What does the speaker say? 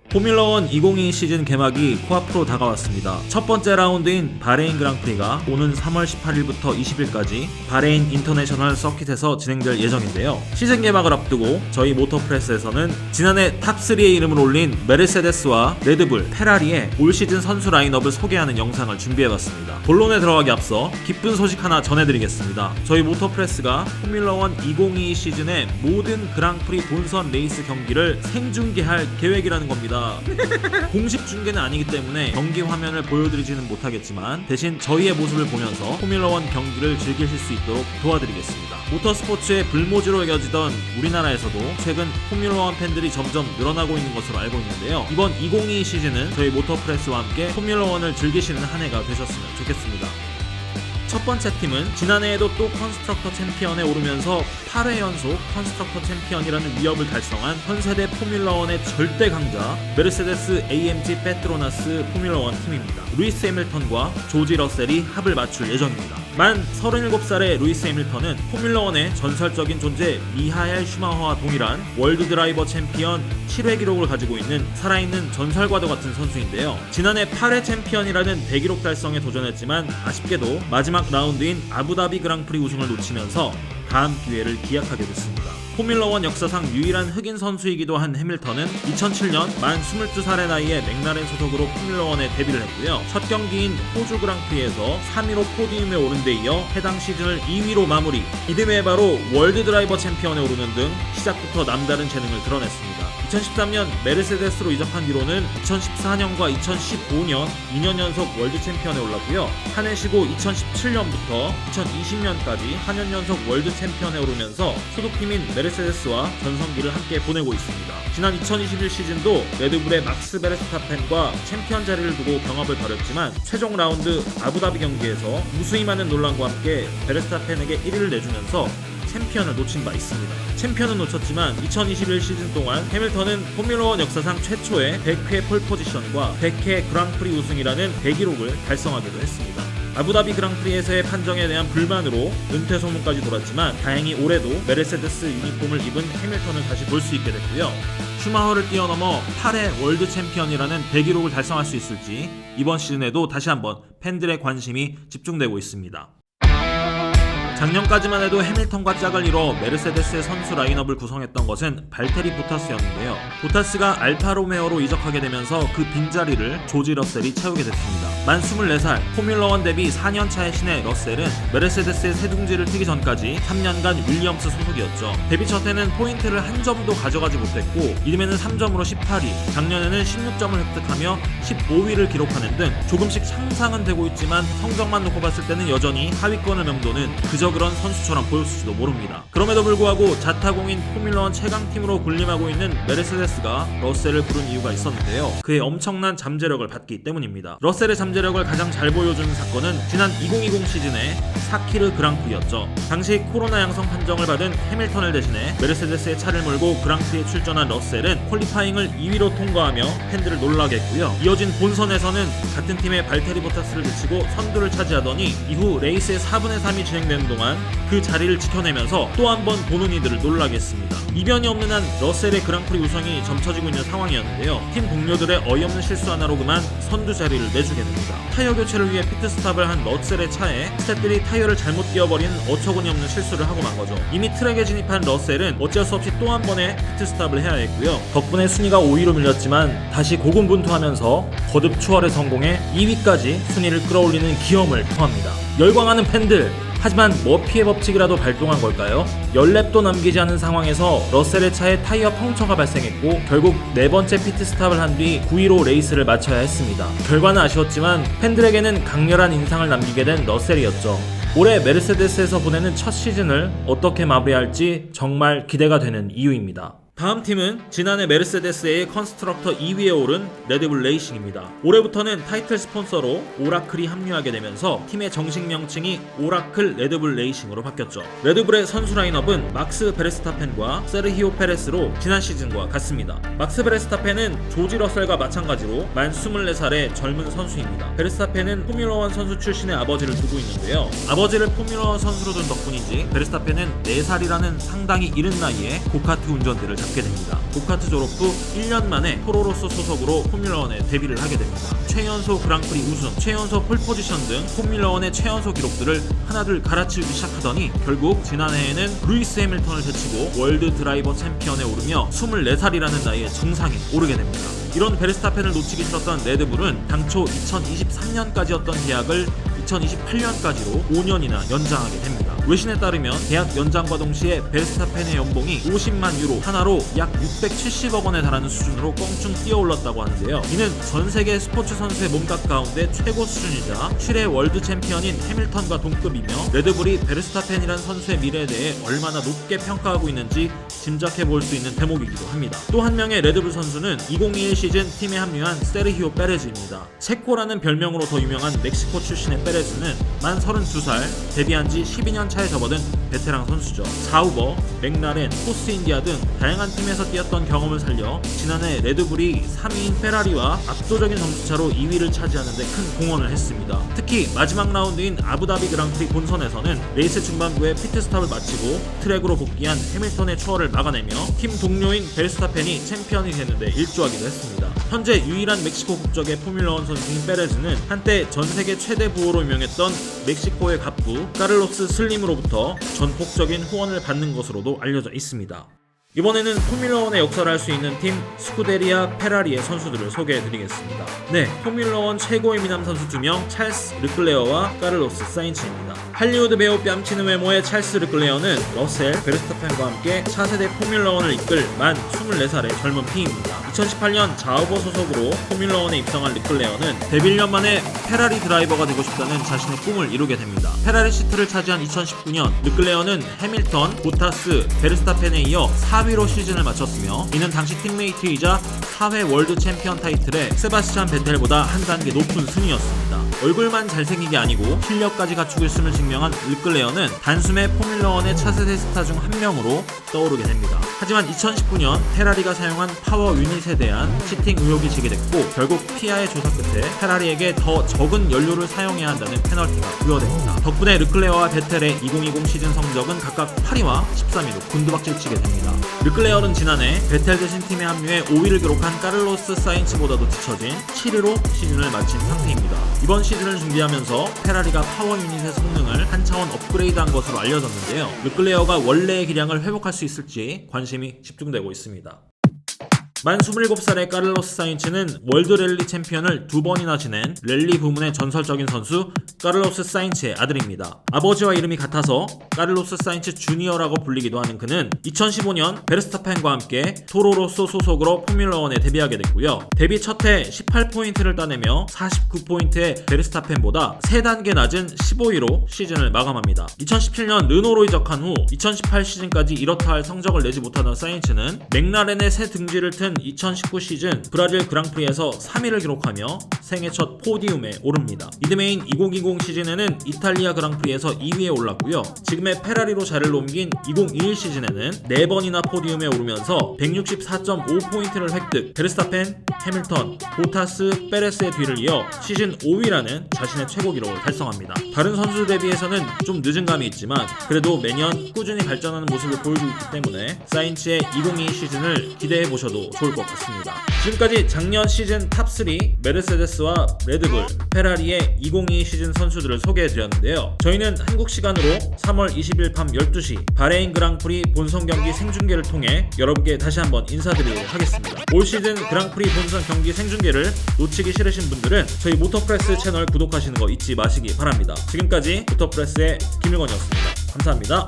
포뮬러1 2022 시즌 개막이 코앞으로 다가왔습니다. 첫 번째 라운드인 바레인 그랑프리가 오는 3월 18일부터 20일까지 바레인 인터내셔널 서킷에서 진행될 예정인데요. 시즌 개막을 앞두고 저희 모터프레스에서는 지난해 탑3에 이름을 올린 메르세데스와 레드불, 페라리의 올 시즌 선수 라인업을 소개하는 영상을 준비해봤습니다. 본론에 들어가기 앞서 기쁜 소식 하나 전해드리겠습니다. 저희 모터프레스가 포뮬러1 2022 시즌의 모든 그랑프리 본선 레이스 경기를 생중계할 계획이라는 겁니다. 공식 중계는 아니기 때문에 경기 화면을 보여드리지는 못하겠지만 대신 저희의 모습을 보면서 포뮬러1 경기를 즐기실 수 있도록 도와드리겠습니다. 모터스포츠의 불모지로 여겨지던 우리나라에서도 최근 포뮬러1 팬들이 점점 늘어나고 있는 것으로 알고 있는데요. 이번 2022 시즌은 저희 모터프레스와 함께 포뮬러1을 즐기시는 한 해가 되셨으면 좋겠습니다. 첫 번째 팀은 지난해에도 또 컨스트럭터 챔피언에 오르면서 8회 연속 컨스트럭터 챔피언이라는 위협을 달성한 현세대 포뮬러1의 절대 강자 메르세데스 AMG 페트로나스 포뮬러1 팀입니다. 루이스 해밀턴과 조지 러셀이 합을 맞출 예정입니다. 만 37살의 루이스 해밀턴은 포뮬러1의 전설적인 존재 미하엘 슈마허와 동일한 월드 드라이버 챔피언 7회 기록을 가지고 있는 살아있는 전설과도 같은 선수인데요. 지난해 8회 챔피언이라는 대기록 달성에 도전했지만 아쉽게도 마지막 라운드인 아부다비 그랑프리 우승을 놓치면서 다음 기회를 기약하게 됐습니다. 포뮬러1 역사상 유일한 흑인 선수이기도 한 해밀턴은 2007년 만 22살의 나이에 맥라렌 소속으로 포뮬러1에 데뷔를 했고요. 첫 경기인 호주 그랑프리에서 3위로 포디움에 오른 데 이어 해당 시즌을 2위로 마무리, 이듬해 바로 월드 드라이버 챔피언에 오르는 등 시작부터 남다른 재능을 드러냈습니다. 2013년 메르세데스로 이적한 뒤로는 2014년과 2015년 2년 연속 월드 챔피언에 올랐고요. 한 해 쉬고 2017년부터 2020년까지 4년 연속 월드 챔피언에 오르면서 소속팀인 메르세데스와 전성기를 함께 보내고 있습니다. 지난 2021 시즌도 레드불의 막스 베르스타펜과 챔피언 자리를 두고 경합을 벌였지만 최종 라운드 아부다비 경기에서 무수히 많은 논란과 함께 베르스타펜에게 1위를 내주면서 챔피언을 놓친 바 있습니다. 챔피언은 놓쳤지만 2021 시즌 동안 해밀턴은 포뮬러1 역사상 최초의 100회 폴포지션과 100회 그랑프리 우승이라는 대기록을 달성하기도 했습니다. 아부다비 그랑프리에서의 판정에 대한 불만으로 은퇴 소문까지 돌았지만 다행히 올해도 메르세데스 유니폼을 입은 해밀턴을 다시 볼 수 있게 됐고요. 슈마허를 뛰어넘어 8회 월드 챔피언이라는 대기록을 달성할 수 있을지 이번 시즌에도 다시 한번 팬들의 관심이 집중되고 있습니다. 작년까지만 해도 해밀턴과 짝을 이뤄 메르세데스의 선수 라인업을 구성했던 것은 발테리 보타스였는데요. 보타스가 알파로메오로 이적하게 되면서 그 빈자리를 조지 러셀이 채우게 됐습니다. 만 24살, 포뮬러1 데뷔 4년차의 신의 러셀은 메르세데스의 새둥지를 트기 전까지 3년간 윌리엄스 소속이었죠. 데뷔 첫 해는 포인트를 한 점도 가져가지 못했고 이듬해는 3점으로 18위, 작년에는 16점을 획득하며 15위를 기록하는 등 조금씩 향상은 되고 있지만 성적만 놓고 봤을 때는 여전히 하위권을 맴도는 그저 그런 선수처럼 보였을지도 모릅니다. 그럼에도 불구하고 자타공인 포뮬러1 최강팀으로 군림하고 있는 메르세데스가 러셀을 부른 이유가 있었는데요. 그의 엄청난 잠재력을 받기 때문입니다. 러셀의 잠재력을 가장 잘 보여주는 사건은 지난 2020 시즌의 사키르 그랑프리였죠. 당시 코로나 양성 판정을 받은 해밀턴을 대신해 메르세데스의 차를 몰고 그랑프리에 출전한 러셀은 퀄리파잉을 2위로 통과하며 팬들을 놀라게 했고요. 이어진 본선에서는 같은 팀의 발테리 보타스를 제치고 선두를 차지하더니 이후 레이스의 4분의 3이 진행되는 동안 그 자리를 지켜내면서 또 한 번 보는 이들을 놀라게 했습니다. 이변이 없는 한 러셀의 그랑프리 우승이 점쳐지고 있는 상황이었는데요. 팀 동료들의 어이없는 실수 하나로 그만 선두 자리를 내주게 됩니다. 타이어 교체를 위해 피트스탑을 한 러셀의 차에 스태프들이 타이어를 잘못 끼워버린 어처구니 없는 실수를 하고 만 거죠. 이미 트랙에 진입한 러셀은 어쩔 수 없이 또 한 번의 피트스탑을 해야 했고요. 덕분에 순위가 5위로 밀렸지만 다시 고군분투하면서 거듭 추월에 성공해 2위까지 순위를 끌어올리는 기염을 토합니다. 열광하는 팬들, 하지만 머피의 법칙이라도 발동한 걸까요? 10랩도 남기지 않은 상황에서 러셀의 차에 타이어 펑처가 발생했고 결국 네 번째 피트스탑을 한 뒤 9위로 레이스를 마쳐야 했습니다. 결과는 아쉬웠지만 팬들에게는 강렬한 인상을 남기게 된 러셀이었죠. 올해 메르세데스에서 보내는 첫 시즌을 어떻게 마무리할지 정말 기대가 되는 이유입니다. 다음 팀은 지난해 메르세데스의 컨스트럭터 2위에 오른 레드불 레이싱입니다. 올해부터는 타이틀 스폰서로 오라클이 합류하게 되면서 팀의 정식 명칭이 오라클 레드불 레이싱으로 바뀌었죠. 레드불의 선수 라인업은 막스 베르스타펜과 세르히오 페레스로 지난 시즌과 같습니다. 막스 베르스타펜은 조지 러셀과 마찬가지로 만 24살의 젊은 선수입니다. 베르스타펜은 포뮬러1 선수 출신의 아버지를 두고 있는데요. 아버지를 포뮬러1 선수로 둔 덕분인지 베르스타펜은 4살이라는 상당히 이른 나이에 고카트 운전대를 잡게 갖게 됩니다. 고카트 졸업 후 1년 만에 토로로소 소속으로 포뮬러1에 데뷔를 하게 됩니다. 최연소 그랑프리 우승, 최연소 폴포지션 등 포뮬러1의 최연소 기록들을 하나둘 갈아치우기 시작하더니 결국 지난해에는 루이스 해밀턴을 제치고 월드 드라이버 챔피언에 오르며 24살이라는 나이에 정상에 오르게 됩니다. 이런 베르스타펜을 놓치기 싫었던 레드불은 당초 2023년까지였던 계약을 2028년까지로 5년이나 연장하게 됩니다. 외신에 따르면 계약 연장과 동시에 베르스타펜의 연봉이 50만 유로, 하나로 약 670억 원에 달하는 수준으로 껑충 뛰어올랐다고 하는데요. 이는 전 세계 스포츠 선수의 몸값 가운데 최고 수준이자 7회 월드 챔피언인 해밀턴과 동급이며 레드불이 베르스타펜이란 선수의 미래에 대해 얼마나 높게 평가하고 있는지 짐작해 볼 수 있는 대목이기도 합니다. 또 한 명의 레드불 선수는 2021 시즌 팀에 합류한 세르히오 페레즈입니다. 체코라는 별명으로 더 유명한 멕시코 출신의 페레즈는 만 32살, 데뷔한 지 12년 차에 접어든 베테랑 선수죠. 사우버, 맥라렌, 포스 인디아 등 다양한 팀에서 뛰었던 경험을 살려 지난해 레드불이 3위인 페라리와 압도적인 점수차로 2위를 차지하는 데 큰 공헌을 했습니다. 특히 마지막 라운드인 아부다비 그랑프리 본선에서는 레이스 중반부에 피트스탑을 마치고 트랙으로 복귀한 해밀턴의 추월을 막아내며 팀 동료인 베르스타펜이 챔피언이 되는데 일조하기도 했습니다. 현재 유일한 멕시코 국적의 포뮬러1 선수인 페레즈는 한때 전세계 최대 부호로 유명했던 멕시코의 갑부 카를로스 슬림으로부터 전폭적인 후원을 받는 것으로도 알려져 있습니다. 이번에는 포뮬러1의 역사를 할 수 있는 팀 스쿠데리아 페라리의 선수들을 소개해드리겠습니다. 네, 포뮬러1 최고의 미남 선수 2명 찰스 르클레어와 카를로스 사인츠입니다. 할리우드 배우 뺨치는 외모의 찰스 르클레어는 러셀 베르스타펜과 함께 차세대 포뮬러1을 이끌 만 24살의 젊은 피입니다. 2018년 자우버 소속으로 포뮬러1에 입성한 르클레어는 데뷔 1년 만에 페라리 드라이버가 되고 싶다는 자신의 꿈을 이루게 됩니다. 페라리 시트를 차지한 2019년 르클레어는 해밀턴, 보타스, 베르스타펜에 이어 4위로 시즌을 마쳤으며 이는 당시 팀메이트이자 4회 월드 챔피언 타이틀의 세바스찬 베텔보다 한 단계 높은 순위였습니다. 얼굴만 잘생긴 게 아니고 실력까지 갖추고 있음을 증명한 르클레어는 단숨에 포뮬러1의 차세대 스타 중 한 명으로 떠오르게 됩니다. 하지만 2019년 페라리가 사용한 파워 유닛에 대한 치팅 의혹이 제기됐고 결국 FIA의 조사 끝에 페라리에게 더 적은 연료를 사용해야 한다는 페널티가 부여됩니다. 덕분에 르클레어와 베텔의 2020 시즌 성적은 각각 8위와 13위로 곤두박질치게 됩니다. 르클레어는 지난해 베텔 대신 팀에 합류해 5위를 기록한 카를로스 사인츠보다도 뒤처진 7위로 시즌을 마친 상태입니다. 이번 시즌을 준비하면서 페라리가 파워 유닛의 성능을 한 차원 업그레이드한 것으로 알려졌는데요. 르클레어가 원래의 기량을 회복할 수 있을지 관심이 집중되고 있습니다. 만 27살의 카를로스 사인츠는 월드 랠리 챔피언을 2번이나 지낸 랠리 부문의 전설적인 선수 카를로스 사인츠의 아들입니다. 아버지와 이름이 같아서 카를로스 사인츠 주니어라고 불리기도 하는 그는 2015년 베르스타펜과 함께 토로로소 소속으로 포뮬러1에 데뷔하게 됐고요. 데뷔 첫해 18포인트를 따내며 49포인트의 베르스타펜보다 3단계 낮은 15위로 시즌을 마감합니다. 2017년 르노로 이적한 후 2018 시즌까지 이렇다 할 성적을 내지 못하던 사인츠는 맥라렌의 새 등지를 튼 2019 시즌 브라질 그랑프리에서 3위를 기록하며 생애 첫 포디움에 오릅니다. 이듬해인 2020 시즌에는 이탈리아 그랑프리에서 2위에 올랐고요. 지금의 페라리로 자리를 옮긴 2021 시즌에는 4번이나 포디움에 오르면서 164.5포인트를 획득, 베르스타펜, 해밀턴, 보타스, 페레스의 뒤를 이어 시즌 5위라는 자신의 최고 기록을 달성합니다. 다른 선수들 대비해서는 좀 늦은 감이 있지만 그래도 매년 꾸준히 발전하는 모습을 보여주고 있기 때문에 사인츠의 2022 시즌을 기대해보셔도 좋을 것 같습니다. 지금까지 작년 시즌 탑3 메르세데스와 레드불, 페라리의 2022 시즌 선수들을 소개해드렸는데요. 저희는 한국 시간으로 3월 20일 밤 12시 바레인 그랑프리 본선 경기 생중계를 통해 여러분께 다시 한번 인사드리도록 하겠습니다. 올 시즌 그랑프리 본선 경기 생중계를 놓치기 싫으신 분들은 저희 모터프레스 채널 구독하시는 거 잊지 마시기 바랍니다. 지금까지 모터프레스의 김일건이었습니다. 감사합니다.